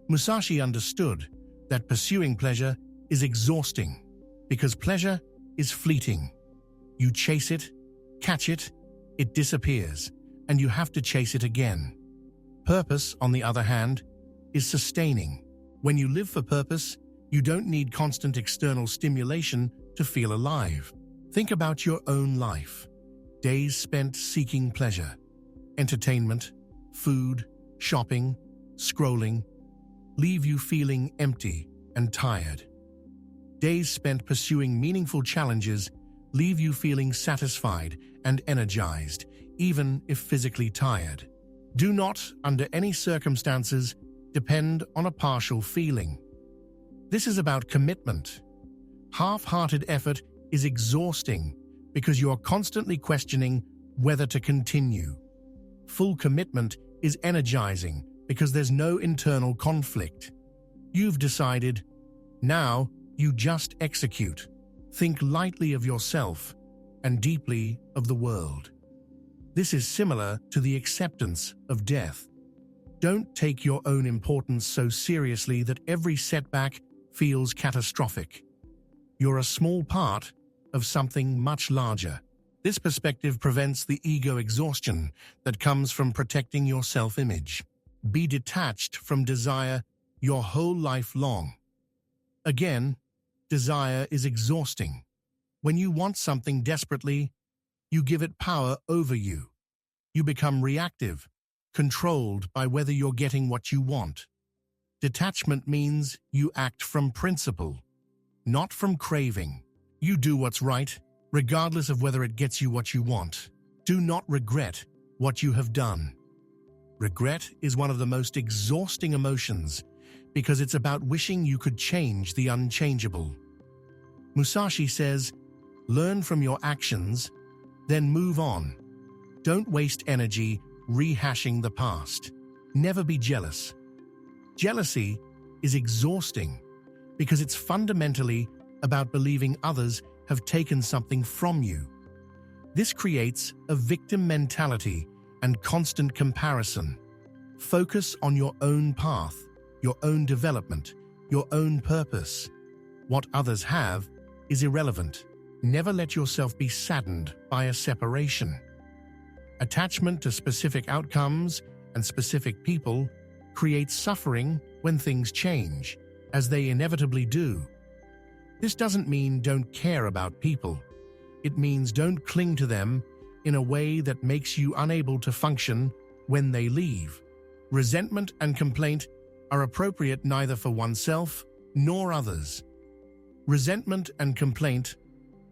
Musashi understood that pursuing pleasure is exhausting because pleasure is fleeting. You chase it, catch it, it disappears, and you have to chase it again. Purpose, on the other hand, is sustaining. When you live for purpose, you don't need constant external stimulation to feel alive. Think about your own life. Days spent seeking pleasure, entertainment, food, shopping, scrolling, leave you feeling empty and tired. Days spent pursuing meaningful challenges leave you feeling satisfied and energized, even if physically tired. Do not, under any circumstances, depend on a partial feeling. This is about commitment. Half-hearted effort is exhausting because you are constantly questioning whether to continue. Full commitment is energizing because there's no internal conflict. You've decided. Now you just execute. Think lightly of yourself and deeply of the world. This is similar to the acceptance of death. Don't take your own importance so seriously that every setback feels catastrophic. You're a small part of something much larger. This perspective prevents the ego exhaustion that comes from protecting your self-image. Be detached from desire your whole life long. Again, desire is exhausting. When you want something desperately, you give it power over you. You become reactive, controlled by whether you're getting what you want. Detachment means you act from principle, not from craving. You do what's right, regardless of whether it gets you what you want. Do not regret what you have done. Regret is one of the most exhausting emotions because it's about wishing you could change the unchangeable. Musashi says, learn from your actions, then move on. Don't waste energy rehashing the past. Never be jealous. Jealousy is exhausting because it's fundamentally about believing others have taken something from you. This creates a victim mentality and constant comparison. Focus on your own path, your own development, your own purpose. What others have is irrelevant. Never let yourself be saddened by a separation. Attachment to specific outcomes and specific people creates suffering when things change, as they inevitably do. This doesn't mean don't care about people. It means don't cling to them in a way that makes you unable to function when they leave. Resentment and complaint are appropriate neither for oneself nor others. Resentment and complaint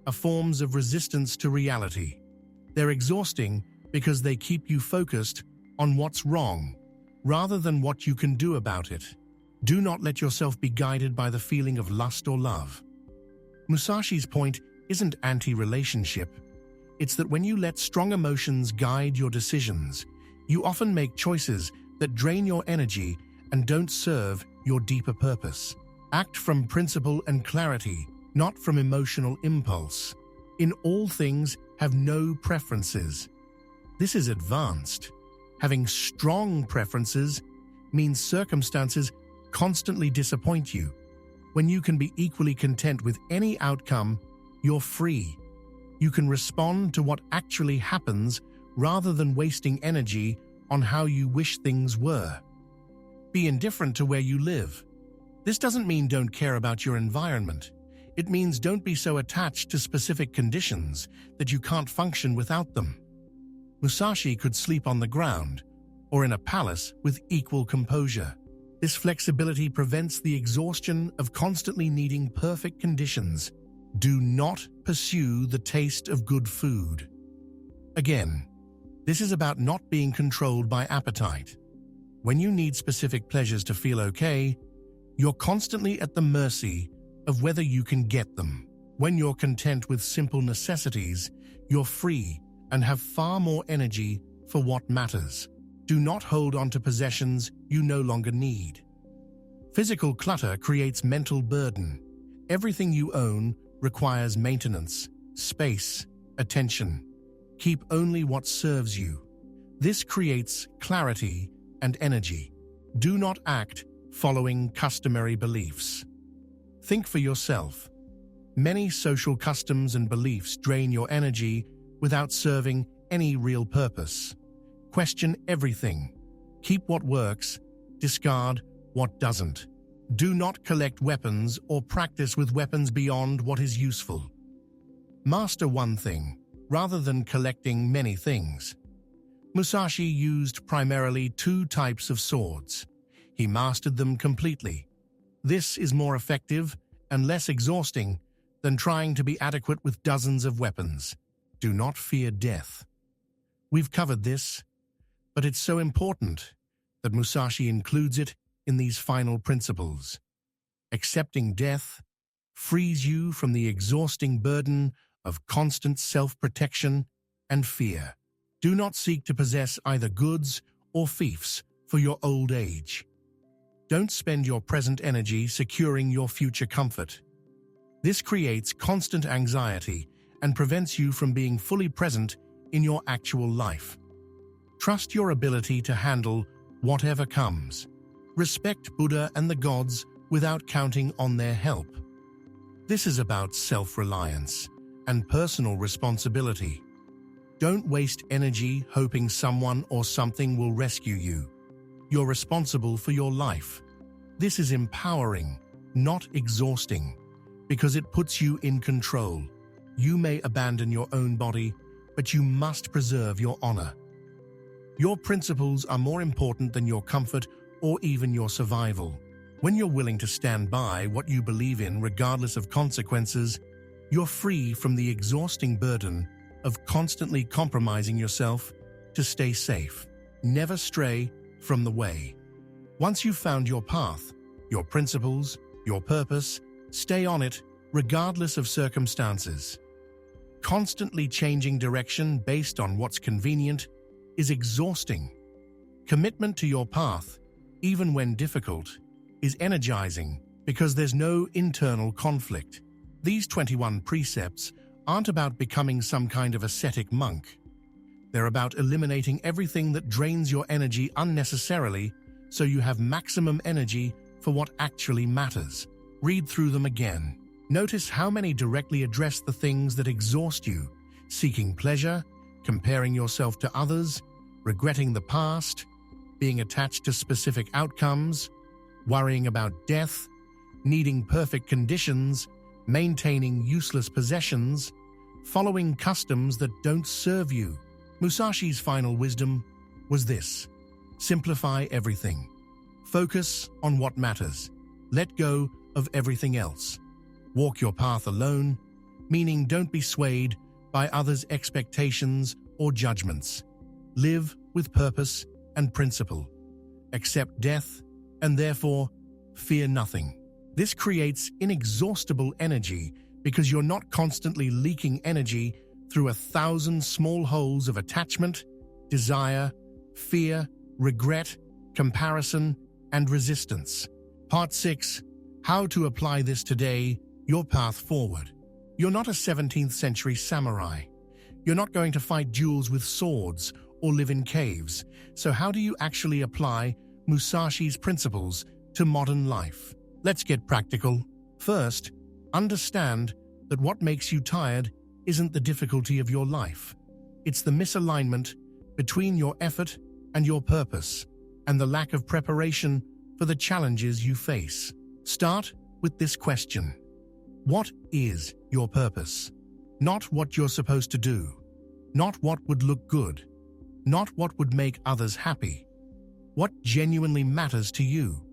are forms of resistance to reality. They're exhausting because they keep you focused on what's wrong, rather than what you can do about it. Do not let yourself be guided by the feeling of lust or love. Musashi's point isn't anti-relationship. It's that when you let strong emotions guide your decisions, you often make choices that drain your energy and don't serve your deeper purpose. Act from principle and clarity, not from emotional impulse. In all things, have no preferences. This is advanced. Having strong preferences means circumstances constantly disappoint you. When you can be equally content with any outcome, you're free. You can respond to what actually happens rather than wasting energy on how you wish things were. Be indifferent to where you live. This doesn't mean don't care about your environment. It means don't be so attached to specific conditions that you can't function without them. Musashi could sleep on the ground or in a palace with equal composure. This flexibility prevents the exhaustion of constantly needing perfect conditions. Do not pursue the taste of good food. Again, this is about not being controlled by appetite. When you need specific pleasures to feel okay, you're constantly at the mercy of whether you can get them. When you're content with simple necessities, you're free and have far more energy for what matters. Do not hold on to possessions you no longer need. Physical clutter creates mental burden. Everything you own requires maintenance, space, attention. Keep only what serves you. This creates clarity and energy. Do not act following customary beliefs. Think for yourself. Many social customs and beliefs drain your energy without serving any real purpose. Question everything. Keep what works, discard what doesn't. Do not collect weapons or practice with weapons beyond what is useful. Master one thing, rather than collecting many things. Musashi used primarily 2 types of swords. He mastered them completely. This is more effective and less exhausting than trying to be adequate with dozens of weapons. Do not fear death. We've covered this, but it's so important that Musashi includes it in these final principles. Accepting death frees you from the exhausting burden of constant self-protection and fear. Do not seek to possess either goods or fiefs for your old age. Don't spend your present energy securing your future comfort. This creates constant anxiety and prevents you from being fully present in your actual life. Trust your ability to handle whatever comes. Respect Buddha and the gods without counting on their help. This is about self-reliance and personal responsibility. Don't waste energy hoping someone or something will rescue you. You're responsible for your life. This is empowering, not exhausting, because it puts you in control. You may abandon your own body, but you must preserve your honor. Your principles are more important than your comfort or even your survival. When you're willing to stand by what you believe in regardless of consequences, you're free from the exhausting burden of constantly compromising yourself to stay safe. Never stray from the way. Once you've found your path, your principles, your purpose, stay on it regardless of circumstances. Constantly changing direction based on what's convenient is exhausting. Commitment to your path, even when difficult, is energizing because there's no internal conflict. These 21 precepts aren't about becoming some kind of ascetic monk. They're about eliminating everything that drains your energy unnecessarily so you have maximum energy for what actually matters. Read through them again. Notice how many directly address the things that exhaust you: seeking pleasure, comparing yourself to others, regretting the past, being attached to specific outcomes, worrying about death, needing perfect conditions, maintaining useless possessions, following customs that don't serve you. Musashi's final wisdom was this: simplify everything. Focus on what matters. Let go of everything else. Walk your path alone, meaning don't be swayed by others' expectations or judgments. Live with purpose and principle. Accept death, and therefore fear nothing. This creates inexhaustible energy because you're not constantly leaking energy through 1,000 small holes of attachment, desire, fear, regret, comparison, and resistance. Part 6. How to apply this today, your path forward. You're not a 17th century samurai. You're not going to fight duels with swords or live in caves. So how do you actually apply Musashi's principles to modern life? Let's get practical. First, understand that what makes you tired isn't the difficulty of your life. It's the misalignment between your effort and your purpose, and the lack of preparation for the challenges you face. Start with this question: what is your purpose? Not what you're supposed to do, not what would look good, not what would make others happy. What genuinely matters to you?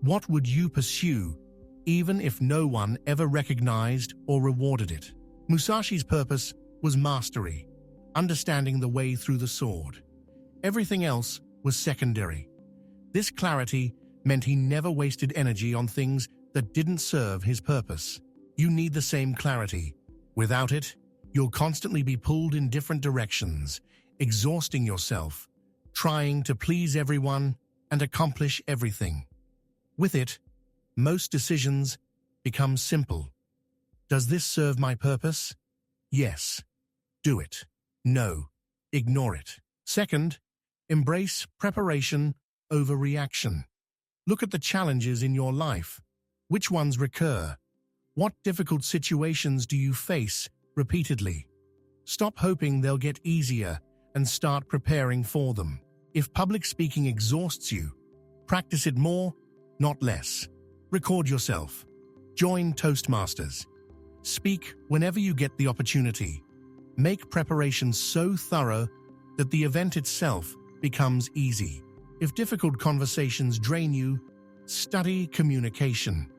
What would you pursue, even if no one ever recognized or rewarded it? Musashi's purpose was mastery, understanding the way through the sword. Everything else was secondary. This clarity meant he never wasted energy on things that didn't serve his purpose. You need the same clarity. Without it, you'll constantly be pulled in different directions, exhausting yourself, trying to please everyone and accomplish everything. With it, most decisions become simple. Does this serve my purpose? Yes. Do it. No. Ignore it. Second, embrace preparation over reaction. Look at the challenges in your life. Which ones recur? What difficult situations do you face repeatedly? Stop hoping they'll get easier and start preparing for them. If public speaking exhausts you, practice it more, not less. Record yourself. Join Toastmasters. Speak whenever you get the opportunity. Make preparation so thorough that the event itself becomes easy. If difficult conversations drain you, study communication.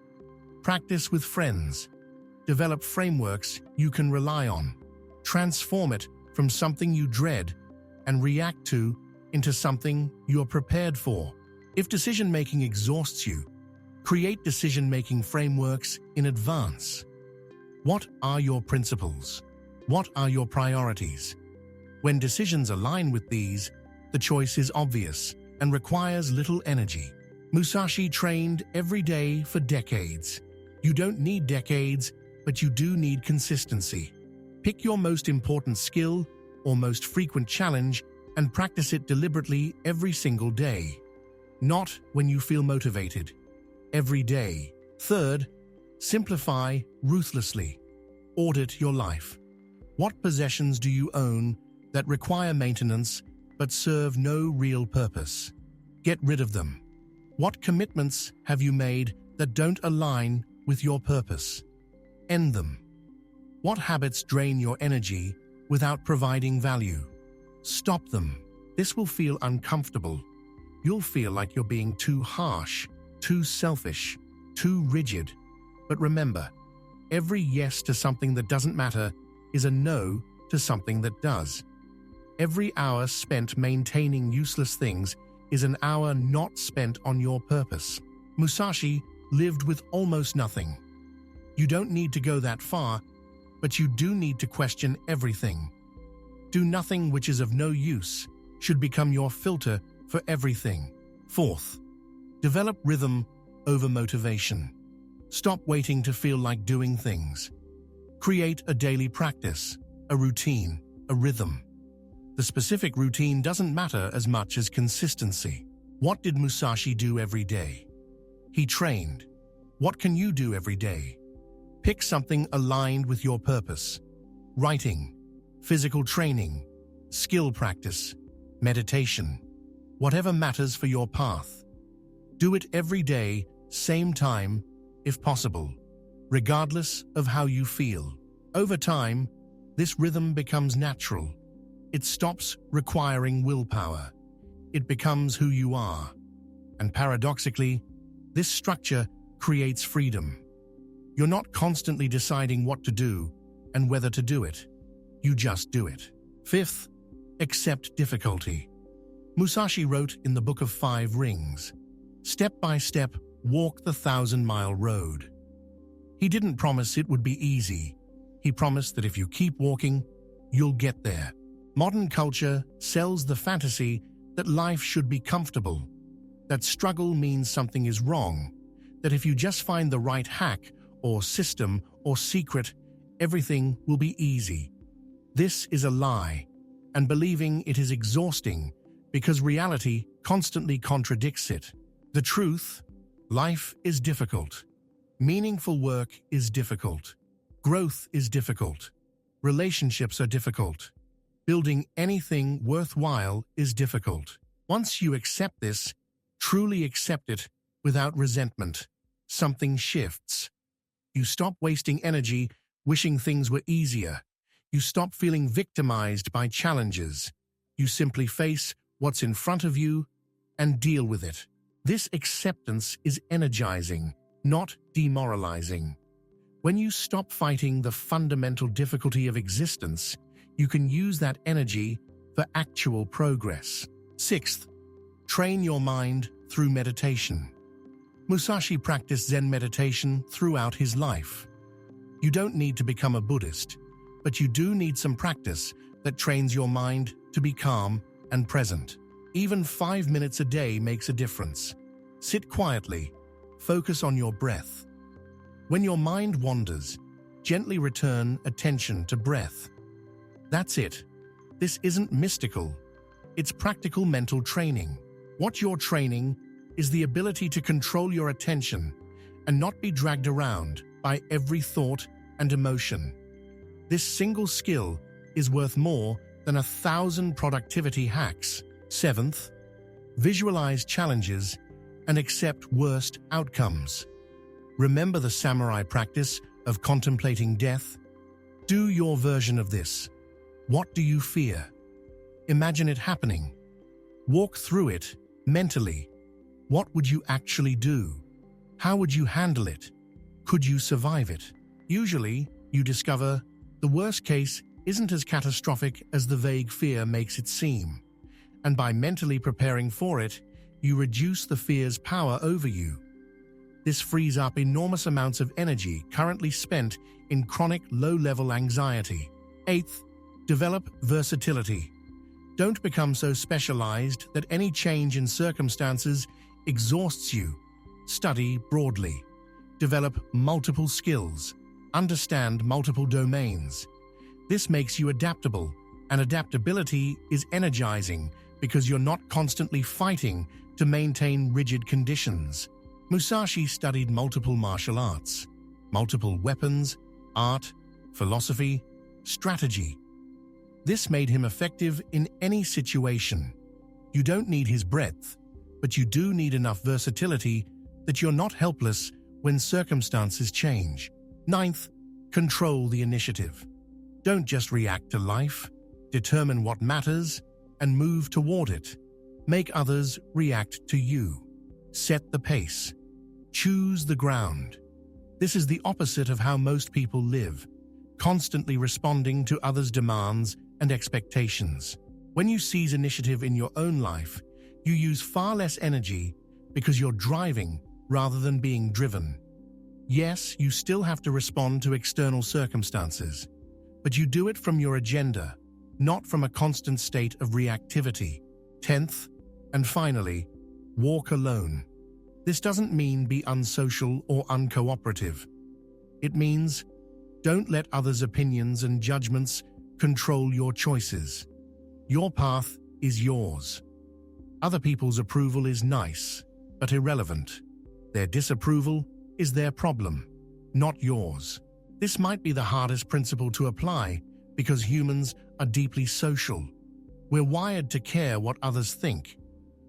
Practice with friends. Develop frameworks you can rely on. Transform it from something you dread and react to into something you're prepared for. If decision-making exhausts you, create decision-making frameworks in advance. What are your principles? What are your priorities? When decisions align with these, the choice is obvious and requires little energy. Musashi trained every day for decades. You don't need decades, but you do need consistency. Pick your most important skill or most frequent challenge and practice it deliberately every single day. Not when you feel motivated. Every day. Third, simplify ruthlessly. Audit your life. What possessions do you own that require maintenance but serve no real purpose? Get rid of them. What commitments have you made that don't align with your purpose. End them. What habits drain your energy without providing value? Stop them. This will feel uncomfortable. You'll feel like you're being too harsh, too selfish, too rigid. But remember, every yes to something that doesn't matter is a no to something that does. Every hour spent maintaining useless things is an hour not spent on your purpose. Musashi lived with almost nothing. You don't need to go that far, but you do need to question everything. Do nothing which is of no use should become your filter for everything. Fourth, develop rhythm over motivation. Stop waiting to feel like doing things. Create a daily practice, a routine, a rhythm. The specific routine doesn't matter as much as consistency. What did Musashi do every day? He trained. What can you do every day? Pick something aligned with your purpose. Writing, physical training, skill practice, meditation. Whatever matters for your path. Do it every day, same time, if possible, regardless of how you feel. Over time, this rhythm becomes natural. It stops requiring willpower. It becomes who you are. And paradoxically, this structure creates freedom. You're not constantly deciding what to do and whether to do it. You just do it. Fifth, accept difficulty. Musashi wrote in the Book of 5 Rings, "Step by step, walk the 1,000-mile road." He didn't promise it would be easy. He promised that if you keep walking, you'll get there. Modern culture sells the fantasy that life should be comfortable, that struggle means something is wrong, that if you just find the right hack or system or secret, everything will be easy. This is a lie, and believing it is exhausting because reality constantly contradicts it. The truth: life is difficult. Meaningful work is difficult. Growth is difficult. Relationships are difficult. Building anything worthwhile is difficult. Once you accept this, truly accept it without resentment, something shifts. You stop wasting energy wishing things were easier. You stop feeling victimized by challenges. You simply face what's in front of you and deal with it. This acceptance is energizing, not demoralizing. When you stop fighting the fundamental difficulty of existence, you can use that energy for actual progress. Sixth, train your mind through meditation. Musashi practiced Zen meditation throughout his life. You don't need to become a Buddhist, but you do need some practice that trains your mind to be calm and present. Even 5 minutes a day makes a difference. Sit quietly, focus on your breath. When your mind wanders, gently return attention to breath. That's it. This isn't mystical. It's practical mental training. What you're training is the ability to control your attention and not be dragged around by every thought and emotion. This single skill is worth more than 1,000 productivity hacks. Seventh, visualize challenges and accept worst outcomes. Remember the samurai practice of contemplating death? Do your version of this. What do you fear? Imagine it happening. Walk through it mentally. What would you actually do? How would you handle it? Could you survive it? Usually, you discover the worst case isn't as catastrophic as the vague fear makes it seem. And by mentally preparing for it, you reduce the fear's power over you. This frees up enormous amounts of energy currently spent in chronic low-level anxiety. Eighth, develop versatility. Don't become so specialized that any change in circumstances exhausts you. Study broadly. Develop multiple skills. Understand multiple domains. This makes you adaptable, and adaptability is energizing because you're not constantly fighting to maintain rigid conditions. Musashi studied multiple martial arts, multiple weapons, art, philosophy, strategy. This made him effective in any situation. You don't need his breadth, but you do need enough versatility that you're not helpless when circumstances change. Ninth, control the initiative. Don't just react to life. Determine what matters and move toward it. Make others react to you. Set the pace. Choose the ground. This is the opposite of how most people live, constantly responding to others' demands and expectations. When you seize initiative in your own life, you use far less energy because you're driving rather than being driven. Yes, you still have to respond to external circumstances, but you do it from your agenda, not from a constant state of reactivity. 10th, and finally, walk alone. This doesn't mean be unsocial or uncooperative. It means don't let others' opinions and judgments control your choices. Your path is yours. Other people's approval is nice, but irrelevant. Their disapproval is their problem, not yours. This might be the hardest principle to apply because humans are deeply social. We're wired to care what others think,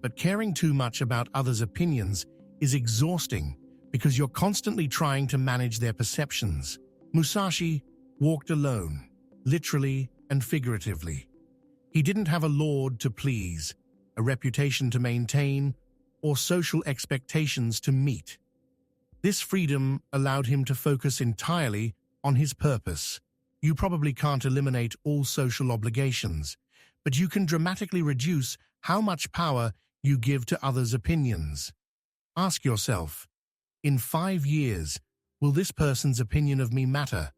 but caring too much about others' opinions is exhausting because you're constantly trying to manage their perceptions. Musashi walked alone, literally and figuratively. He didn't have a lord to please, a reputation to maintain, or social expectations to meet. This freedom allowed him to focus entirely on his purpose. You probably can't eliminate all social obligations, but you can dramatically reduce how much power you give to others' opinions. Ask yourself, in 5 years, will this person's opinion of me matter?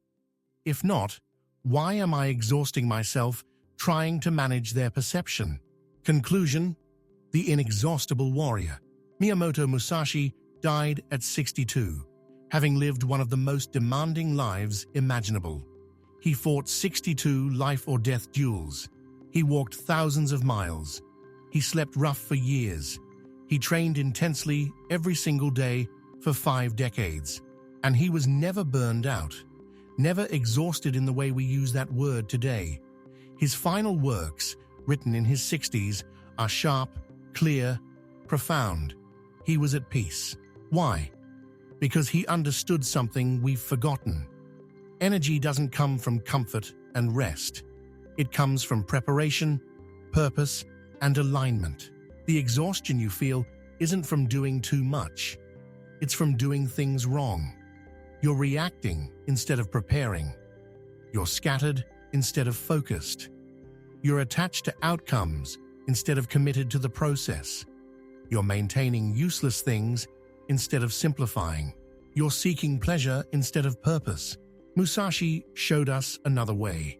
If not, why am I exhausting myself trying to manage their perception? Conclusion: the inexhaustible warrior. Miyamoto Musashi died at 62, having lived one of the most demanding lives imaginable. He fought 62 life-or-death duels. He walked thousands of miles. He slept rough for years. He trained intensely every single day for 5 decades. And he was never burned out, never exhausted in the way we use that word today. His final works, written in his 60s, are sharp, clear, profound. He was at peace. Why? Because he understood something we've forgotten. Energy doesn't come from comfort and rest. It comes from preparation, purpose, and alignment. The exhaustion you feel isn't from doing too much. It's from doing things wrong. You're reacting instead of preparing. You're scattered instead of focused. You're attached to outcomes instead of committed to the process. You're maintaining useless things instead of simplifying. You're seeking pleasure instead of purpose. Musashi showed us another way.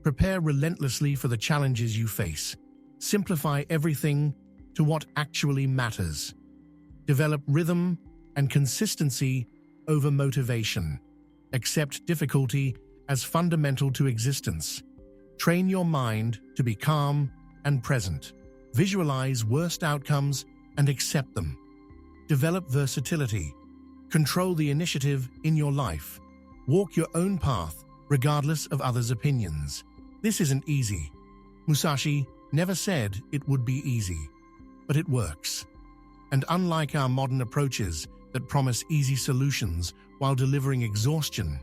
Prepare relentlessly for the challenges you face. Simplify everything to what actually matters. Develop rhythm and consistency over motivation. Accept difficulty as fundamental to existence. Train your mind to be calm and present. Visualize worst outcomes and accept them. Develop versatility. Control the initiative in your life. Walk your own path, regardless of others' opinions. This isn't easy. Musashi never said it would be easy, but it works. And unlike our modern approaches that promise easy solutions while delivering exhaustion,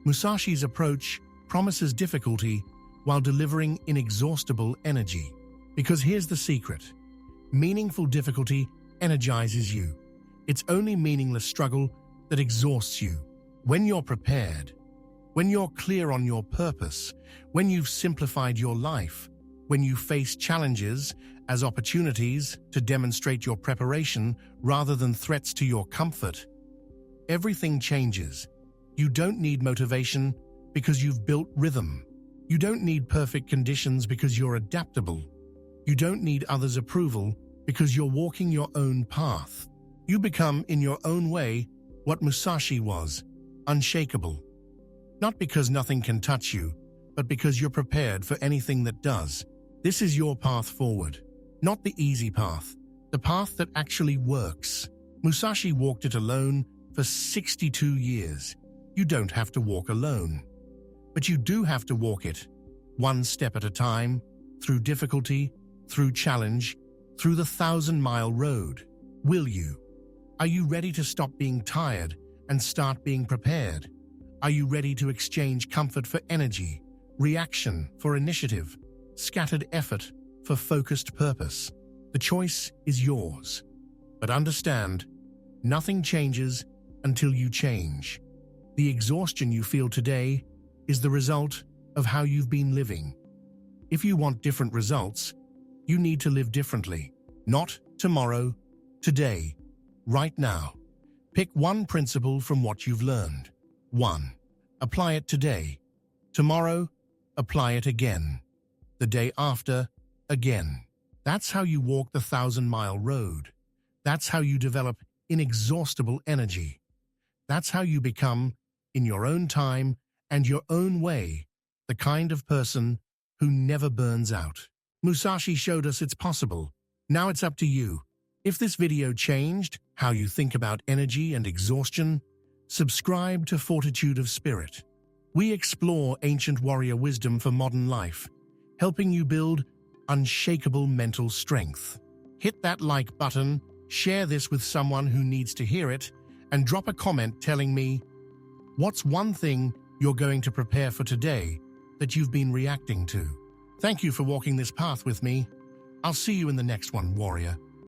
Musashi's approach promises difficulty while delivering inexhaustible energy. Because here's the secret: meaningful difficulty energizes you. It's only meaningless struggle that exhausts you. When you're prepared, when you're clear on your purpose, when you've simplified your life, when you face challenges as opportunities to demonstrate your preparation rather than threats to your comfort, everything changes. You don't need motivation because you've built rhythm. You don't need perfect conditions because you're adaptable. You don't need others' approval because you're walking your own path. You become, in your own way, what Musashi was: unshakable. Not because nothing can touch you, but because you're prepared for anything that does. This is your path forward, not the easy path, the path that actually works. Musashi walked it alone for 62 years. You don't have to walk alone, but you do have to walk it, one step at a time, through difficulty, through challenge, through the 1,000-mile road. Will you? Are you ready to stop being tired and start being prepared. Are you ready to exchange comfort for energy, reaction for initiative, scattered effort for focused purpose? The choice is yours. But understand, nothing changes until you change. The exhaustion you feel today is the result of how you've been living. If you want different results, you need to live differently. Not tomorrow, today, right now. Pick one principle from what you've learned. 1. Apply it today. Tomorrow, apply it again. The day after, again. That's how you walk the 1,000-mile road. That's how you develop inexhaustible energy. That's how you become, in your own time and your own way, the kind of person who never burns out. Musashi showed us it's possible. Now it's up to you. If this video changed how you think about energy and exhaustion, subscribe to Fortitude of Spirit. We explore ancient warrior wisdom for modern life, helping you build unshakable mental strength. Hit that like button, share this with someone who needs to hear it, and drop a comment telling me, what's one thing you're going to prepare for today that you've been reacting to? Thank you for walking this path with me. I'll see you in the next one, warrior.